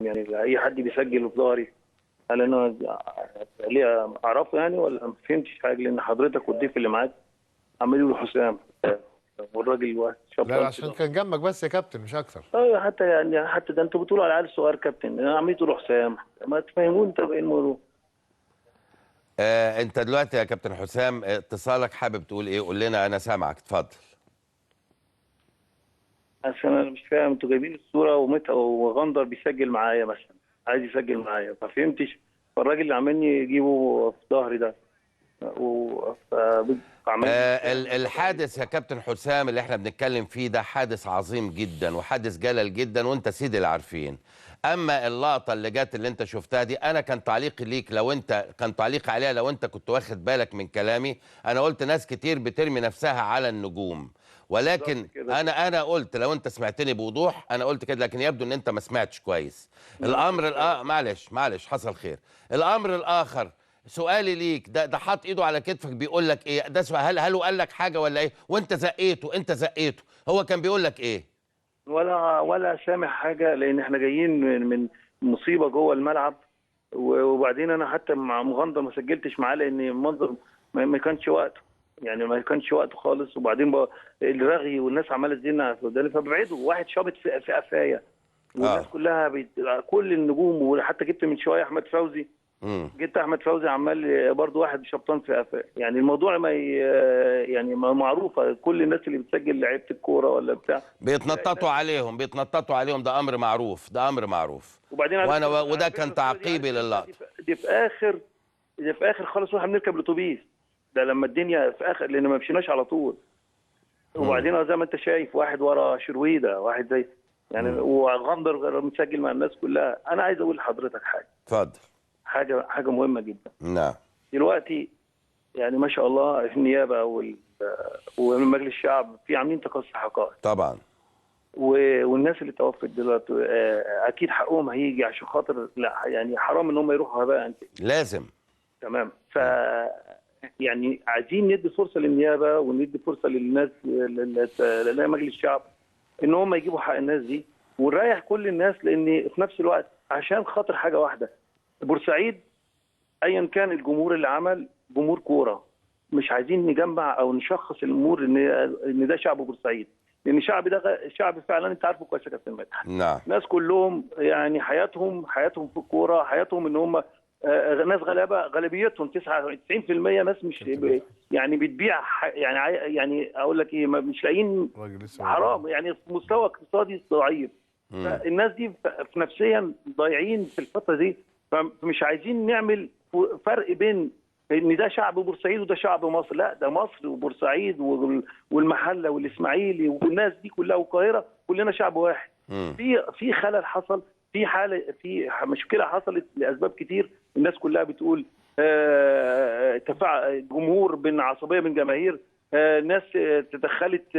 يعني اي حد بيسجل في ظهري، هل انا ليه اعرفه يعني ولا ما فهمتش حاجه؟ لان حضرتك والضيف اللي معاك عمال يقولوا حسام والراجل واحد لا شبطان عشان كده. كان جنبك بس يا كابتن مش اكتر. اه حتى يعني حتى ده انتوا بتقولوا على العيال الصغير كابتن، عمالين تقولوا حسام، ما تفهموني انت ايه الموضوع؟ انت دلوقتي يا كابتن حسام اتصالك حابب تقول ايه؟ قول لنا، انا سامعك، اتفضل. عشان انا مش فاهم، انتوا جايبين الصوره وغندر بيسجل معايا مثلا، عايز يسجل معايا، ما فهمتش. فالراجل اللي عمالني يجيبه في ظهري ده عمال الحادث يا كابتن حسام اللي احنا بنتكلم فيه ده حادث عظيم جدا وحادث جلل جدا، وانت سيد العارفين. اما اللقطه اللي جت اللي انت شفتها دي، انا كان تعليقي ليك، لو انت كان تعليقي عليها لو انت كنت واخد بالك من كلامي، انا قلت ناس كتير بترمي نفسها على النجوم، ولكن انا قلت لو انت سمعتني بوضوح انا قلت كده، لكن يبدو ان انت ما سمعتش كويس. معلش حصل خير. الامر الاخر، سؤالي ليك، ده حاط ايده على كتفك بيقول لك ايه؟ ده سؤال، هل هو قال لك حاجه ولا ايه؟ وانت زقيته هو كان بيقول لك ايه؟ ولا سامع حاجه، لان احنا جايين من مصيبه جوه الملعب. وبعدين انا حتى مع مغندر ما سجلتش معاه لان المنظر ما كانش وقته، يعني ما كانش وقته خالص. وبعدين الرغي والناس عماله تزيننا فببعده. واحد شابط في قفايا والناس كلها كل النجوم، وحتى جبت من شويه احمد فوزي. جبت احمد فوزي عمال برضه واحد شبطان في قفاه. يعني الموضوع ما يعني معروفه، كل الناس اللي بتسجل لعيبه الكوره ولا بتاع بيتنططوا عليهم، ده امر معروف. وبعدين وده كان تعقيبي للقطه. دي في اخر خالص واحنا بنركب الاتوبيس ده، لما الدنيا في اخر، لان ما مشيناش على طول. وبعدين زي ما انت شايف واحد ورا شرويده، واحد زي يعني وغندر متسجل مع الناس كلها. انا عايز اقول لحضرتك حاجه. اتفضل. حاجه مهمه جدا. نعم. دلوقتي يعني ما شاء الله النيابه ومجلس الشعب في عاملين تقصي حقائق طبعا. والناس اللي توفت دلوقتي اكيد حقهم هيجي، عشان خاطر لا يعني حرام ان هم يروحوا هباء. لازم. تمام. يعني عايزين ندي فرصه للنيابه وندي فرصه للناس لمجلس الشعب ان هم يجيبوا حق الناس دي ونريح كل الناس، لان في نفس الوقت عشان خاطر حاجه واحده، بورسعيد ايا كان الجمهور اللي عمل جمهور كوره، مش عايزين نجمع او نشخص الامور ان ده شعب بورسعيد، لان الشعب ده شعب فعلا انت عارفه كويس يا كابتن مدحت. نعم. ناس كلهم يعني حياتهم في الكوره، حياتهم ان هم ناس غلابه، غالبيتهم 99% ناس مش يعني بتبيع يعني اقول لك ايه، مش لاقيين، حرام يعني في مستوى اقتصادي ضعيف. فالناس دي في نفسيا ضايعين في الفتره دي، فمش عايزين نعمل فرق بين ان ده شعب بورسعيد وده شعب مصر. لا، ده مصر وبورسعيد والمحله والاسماعيلي والناس دي كلها والقاهره كلنا شعب واحد. في خلل حصل، في حاله، في مشكله حصلت لاسباب كتير. الناس كلها بتقول جمهور بين عصبيه من جماهير، ناس تدخلت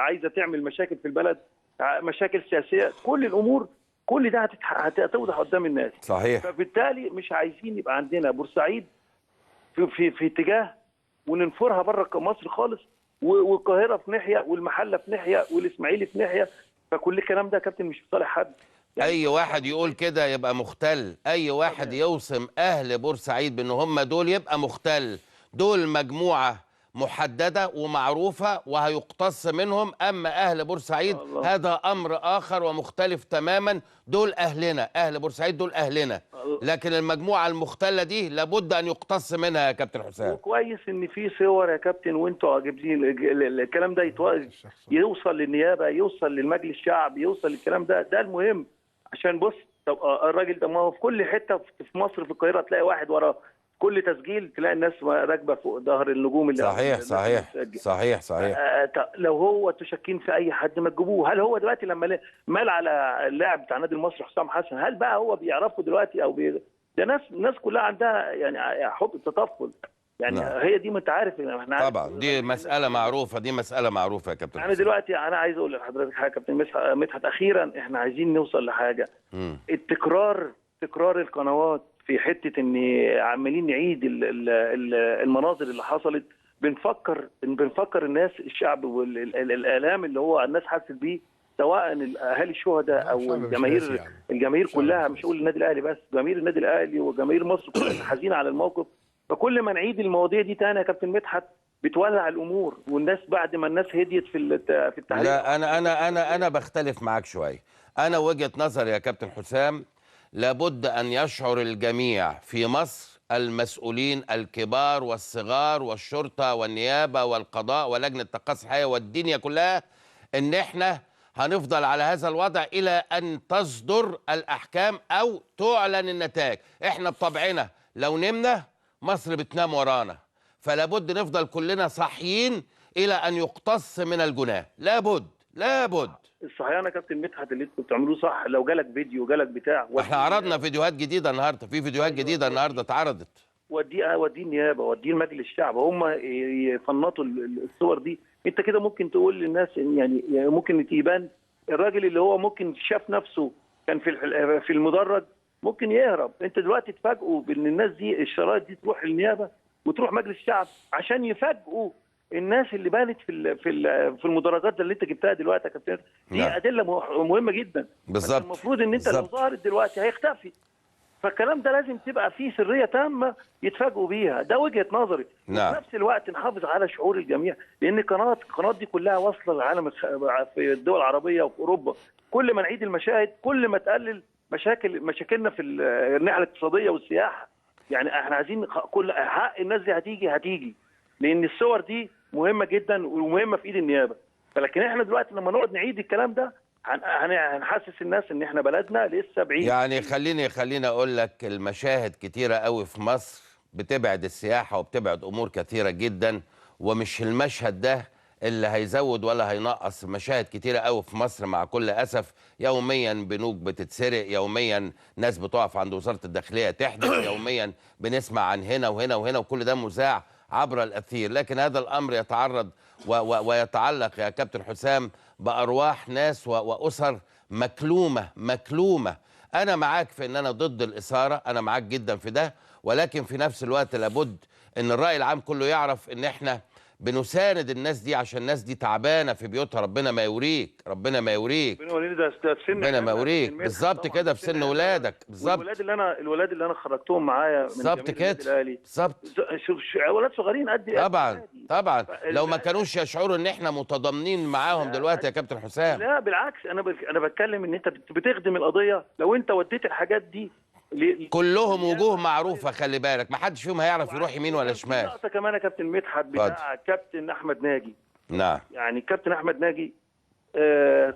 عايزه تعمل مشاكل في البلد، مشاكل سياسيه، كل الامور كل ده هتوضح قدام الناس. صحيح. فبالتالي مش عايزين يبقى عندنا بورسعيد في اتجاه وننفرها بره مصر خالص، والقاهره في ناحيه والمحله في ناحيه والاسماعيلي في ناحيه. فكل الكلام ده يا كابتن مش في صالح حد. يعني اي واحد يقول كده يبقى مختل، اي واحد يوصم اهل بورسعيد بان هم دول يبقى مختل. دول مجموعه محدده ومعروفه وهيقتص منهم، اما اهل بورسعيد هذا امر اخر ومختلف تماما. دول اهلنا، اهل بورسعيد دول اهلنا، لكن المجموعه المختله دي لابد ان يقتص منها يا كابتن حسام. وكويس ان في صور يا كابتن وانتوا جايبين الكلام ده يوصل للنيابه، يوصل للمجلس الشعب، يوصل للكلام ده المهم. عشان بص، طب الراجل ده ما هو في كل حته في مصر، في القاهره تلاقي واحد ورا كل تسجيل، تلاقي الناس راكبه فوق ظهر النجوم اللي صحيح. لو هو تشكين في اي حد ما تجيبوه. هل هو دلوقتي لما مال على اللاعب بتاع النادي المصري حسام حسن، هل بقى هو بيعرفه دلوقتي او ده ناس كلها عندها يعني حب التطفل يعني. هي دي، ما انت عارف احنا طبعا دي مساله معروفه، يا كابتن. انا دلوقتي انا عايز اقول لحضرتك حاجه كابتن مدحت، اخيرا احنا عايزين نوصل لحاجه. تكرار القنوات في حته ان عمالين نعيد المناظر اللي حصلت. بنفكر الناس، الشعب والالام اللي هو الناس حاسس بيه سواء اهالي الشهداء او الجماهير، الجماهير كلها، مش هقول النادي الاهلي بس، جماهير النادي الاهلي وجماهير مصر كلها حزينه على الموقف. فكل ما نعيد المواضيع دي تاني يا كابتن مدحت بتولع الامور، والناس بعد ما الناس هديت في التحليل. لا انا بختلف معاك شويه. انا وجهه نظري يا كابتن حسام، لابد ان يشعر الجميع في مصر، المسؤولين الكبار والصغار والشرطه والنيابه والقضاء ولجنه تقاصي الحياه والدنيا كلها، ان احنا هنفضل على هذا الوضع الى ان تصدر الاحكام او تعلن النتائج. احنا بطبعنا لو نمنا مصر بتنام ورانا، فلا بد نفضل كلنا صاحيين الى ان يقتص من الجناه. لابد الصحيان يا كابتن مدحت اللي انتوا بتعملوه صح. لو جالك فيديو جالك بتاع، احنا عرضنا فيديوهات جديده النهارده، في فيديوهات جديده النهارده اتعرضت. وديه النيابه، وديه لمجلس الشعب، هم يفنطوا الصور دي. انت كده ممكن تقول للناس يعني ممكن يبان الراجل اللي هو ممكن شاف نفسه كان في المدرج ممكن يهرب. انت دلوقتي تفاجئوا بان الناس دي الشرايط دي تروح للنيابه وتروح مجلس الشعب عشان يفاجئوا الناس اللي بانت في المدرجات اللي انت جبتها دلوقتي يا كابتن. دي ادله مهمه جدا. بالظبط. المفروض ان انت لو ظهرت دلوقتي هيختفي. فالكلام ده لازم تبقى فيه سريه تامه يتفاجئوا بيها. ده وجهه نظري. نعم. وفي نفس الوقت نحافظ على شعور الجميع، لان القنوات دي كلها واصله للعالم في الدول العربيه وفي اوروبا. كل ما نعيد المشاهد كل ما تقلل مشاكلنا في الناحيه الاقتصاديه والسياحه. يعني احنا عايزين كل حق الناس دي هتيجي لان الصور دي مهمه جدا ومهمه في ايد النيابه. فلكن احنا دلوقتي لما نقعد نعيد الكلام ده هنحسس الناس ان احنا بلدنا لسه بعيد. يعني خليني اقول لك، المشاهد كتيره قوي في مصر بتبعد السياحه وبتبعد امور كتيره جدا، ومش المشهد ده اللي هيزود ولا هينقص. مشاهد كتيره قوي في مصر مع كل اسف، يوميا بنوك بتتسرق، يوميا ناس بتقف عند وزاره الداخليه تحدث، يوميا بنسمع عن هنا وهنا وهنا، وكل ده مذاع عبر الاثير. لكن هذا الامر يتعرض ويتعلق يا كابتن حسام بارواح ناس واسر مكلومه. انا معاك في ان انا ضد الاثاره، انا معاك جدا في ده، ولكن في نفس الوقت لابد ان الراي العام كله يعرف ان احنا بنساند الناس دي، عشان الناس دي تعبانه في بيوتها. ربنا ما يوريك ربنا ما يوريك بالظبط كده في سن ولادك. بالظبط. الولاد اللي انا خرجتهم معايا من بالظبط كده. بالظبط. ولاد صغيرين قد طبعا لو ما كانوش يشعروا ان احنا متضامنين معاهم دلوقتي يا كابتن حسام. لا بالعكس، انا بتكلم ان انت بتخدم القضيه. لو انت وديت الحاجات دي كلهم وجوه معروفه، خلي بالك ما حدش فيهم هيعرف يروح يمين ولا شمال. نقطه كمان يا كابتن مدحت بتاع كابتن احمد ناجي. نعم. يعني كابتن احمد ناجي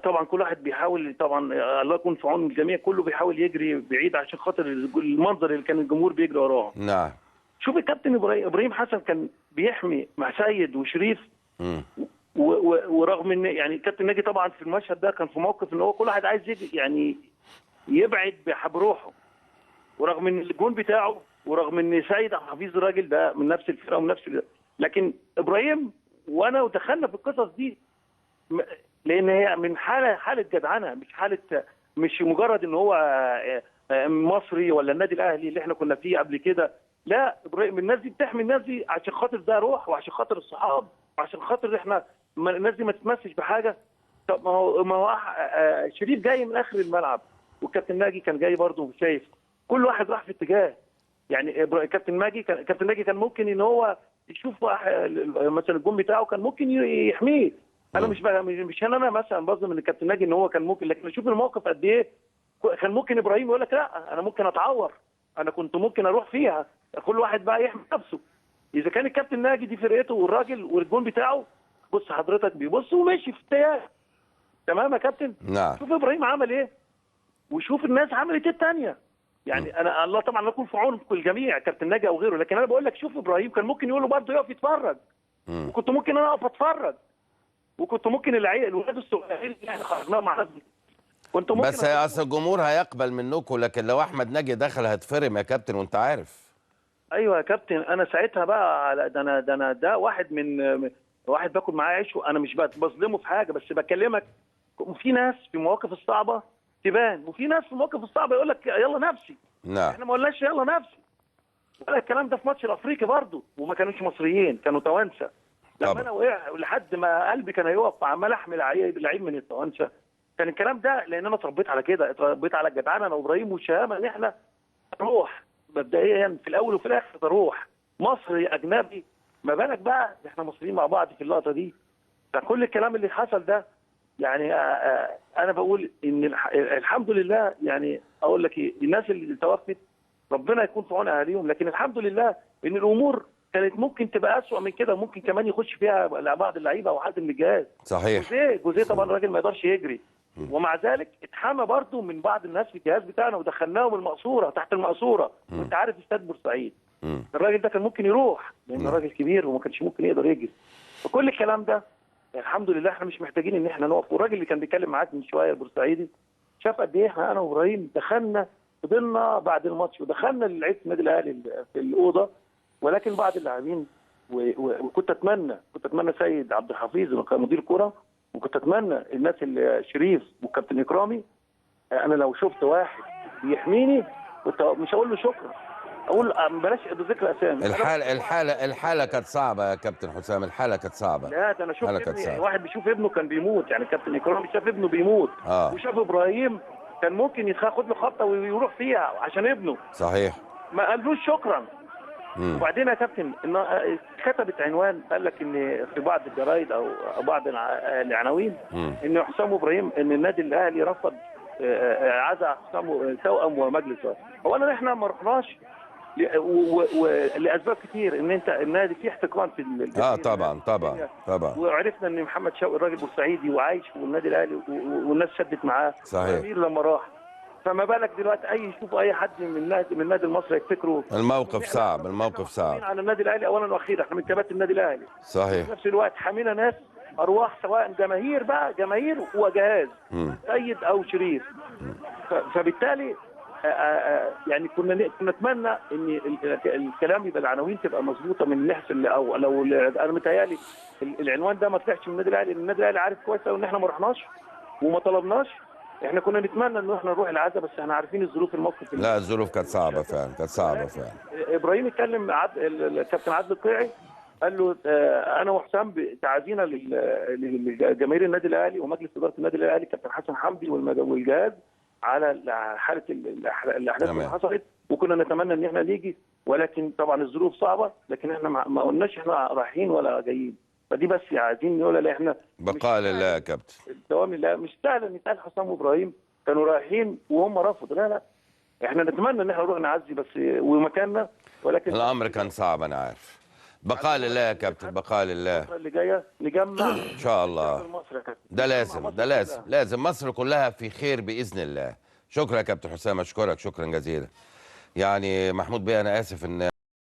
طبعا كل واحد بيحاول، طبعا الله يكون في عون الجميع، كله بيحاول يجري بعيد عشان خاطر المنظر اللي كان الجمهور بيجري وراهم. نعم. شوف الكابتن ابراهيم حسن كان بيحمي مع سيد وشريف. ورغم ان يعني الكابتن ناجي طبعا في المشهد ده كان في موقف ان هو كل واحد عايز يعني يبعد بروحه، ورغم ان الجون بتاعه، ورغم ان سيد حفيظ الراجل ده من نفس الفرقه ومن نفس لكن ابراهيم وانا دخلنا في القصص دي لان هي من حاله جدعنه، مش مجرد ان هو مصري ولا النادي الاهلي اللي احنا كنا فيه قبل كده. لا، ابراهيم الناس دي بتحمي الناس دي عشان خاطر ده روح، وعشان خاطر الصحاب، وعشان خاطر احنا الناس دي ما تتمسش بحاجه. طب ما هو شريف جاي من اخر الملعب، والكابتن ناجي كان جاي برضه شايف. كل واحد راح في اتجاه. يعني كابتن ناجي كان ممكن ان هو يشوف مثلا الجون بتاعه كان ممكن يحميه. انا مش انا مثلا بظلم ان الكابتن ناجي ان هو كان ممكن، لكن اشوف الموقف قد ايه كان ممكن ابراهيم يقول لك لا انا ممكن اتعور، انا كنت ممكن اروح فيها. كل واحد بقى يحمي نفسه. اذا كان الكابتن ناجي دي فرقته والراجل والجون بتاعه، بص حضرتك بيبص وماشي في اتجاه. تمام يا كابتن؟ نعم. شوف ابراهيم عمل ايه، وشوف الناس عملت ايه الثانيه. يعني انا الله طبعا يكون في عون الجميع، كابتن ناجي او غيره، لكن انا بقول لك شوف ابراهيم كان ممكن يقول له برضه يقف يتفرج، وكنت ممكن انا اقف اتفرج، وكنت ممكن الولاد الصغيرين اللي احنا خرجناها مع كنت ممكن. بس اصل الجمهور هيقبل منكم، لكن لو احمد ناجي دخل هتفرم يا كابتن وانت عارف. ايوه يا كابتن، انا ساعتها بقى ده واحد باكل معاه عيش، وانا مش بظلمه في حاجه، بس بكلمك في ناس في المواقف الصعبه تبان، وفي ناس في المواقف الصعبه يقول لك يلا نفسي. نعم. احنا ما قلناش يلا نفسي. ولا الكلام ده في ماتش الافريقي برضه، وما كانوش مصريين، كانوا توانسه. لما انا وقع لحد ما قلبي كان هيقف عمال احمل لعيب من التوانسه، كان الكلام ده لان انا اتربيت على كده، اتربيت على الجدعنه انا وابراهيم والشهامه ان احنا نروح مبدئيا في الاول وفي الاخر نروح مصري اجنبي، ما بالك بقى احنا مصريين مع بعض في اللقطه دي. فكل الكلام اللي حصل ده يعني انا بقول ان الحمد لله، يعني اقول لك ايه، الناس اللي توفت ربنا يكون في عون اهاليهم، لكن الحمد لله ان الامور كانت ممكن تبقى اسوأ من كده، ممكن كمان يخش فيها بعض اللعيبه او حد من الجهاز. صحيح. جوزيه طبعا الراجل ما يقدرش يجري، ومع ذلك اتحمى برضه من بعض الناس في الجهاز بتاعنا ودخلناهم المقصوره تحت المقصوره، وانت عارف استاد بورسعيد الراجل ده كان ممكن يروح لان راجل كبير وما كانش ممكن يقدر يجري. فكل الكلام ده الحمد لله احنا مش محتاجين ان احنا نقف. والراجل اللي كان بيتكلم معاك من شويه البورسعيدي شاف قد ايه احنا انا وابراهيم دخلنا، فضلنا بعد الماتش ودخلنا للعيب النادي الاهلي في الاوضه، ولكن بعض اللاعبين وكنت اتمنى سيد عبد الحفيظ اللي كان مدير كوره، وكنت اتمنى الناس اللي شريف والكابتن اكرامي، انا لو شفت واحد بيحميني كنت مش هقول له شكرا، اقول بلاش ذكر اسامي. الحاله كانت صعبه يا كابتن حسام، الحاله كانت صعبه. لا ده انا شفت ابني، يعني واحد بيشوف ابنه كان بيموت، يعني الكابتن اكرامي شاف ابنه بيموت وشاف ابراهيم كان ممكن ياخد له خطه ويروح فيها عشان ابنه. صحيح. ما قالوش شكرا. وبعدين يا كابتن كتبت عنوان قال لك ان في بعض الجرايد او بعض العناوين ان حسام ابراهيم ان النادي الاهلي رفض عزا حسام توأم ومجلس. هو احنا ما رحناش ولاسباب كتير، ان انت النادي فيه احتقان في طبعا وعرفنا ان محمد شوقي الراجل بورسعيدي وعايش في النادي الاهلي والناس شدت معاه. صحيح. امير لما راح، فما بالك دلوقتي يشوفوا اي حد من النادي المصري يفتكروا الموقف صعب. الموقف صعب على النادي الاهلي اولا واخيرا، احنا من كباتن النادي الاهلي. صحيح. في نفس الوقت حمينا ناس ارواح، سواء جماهير وجهاز سيد او شريف. فبالتالي يعني كنا نتمنى ان الكلام يبقى العناوين تبقى مظبوطه من النحس او لو انا متهيألي العنوان ده ما طلعش من النادي الاهلي، لان النادي الاهلي عارف كويس قوي ان احنا ما رحناش وما طلبناش. احنا كنا نتمنى ان احنا نروح العزا، بس احنا عارفين الظروف الموقف. لا الظروف كانت صعبه فعلا، ابراهيم اتكلم الكابتن عادل القيعي قال له انا وحسام تعازينا لجماهير النادي الاهلي ومجلس اداره النادي الاهلي كابتن حسن حمدي والجهاز على حاله الاحداث اللي حصلت، وكنا نتمنى ان احنا نيجي، ولكن طبعا الظروف صعبه، لكن احنا ما قلناش احنا رايحين ولا جايين. فدي بس عايزين نقول احنا بقاء لله يا كابتن، الدوام لله. مش سهل ان يتقال حسام وابراهيم كانوا رايحين وهم رفضوا، لا احنا نتمنى ان احنا نروح نعزي بس ومكاننا، ولكن الامر كان صعب. انا عارف. بقاء لله يا كابتن، بقاء لله. الفترة اللي جايه نجمع ان شاء الله. ده لازم مصر كلها في خير باذن الله. شكرا يا كابتن حسام، اشكرك شكرا جزيلا. يعني محمود بيه انا اسف ان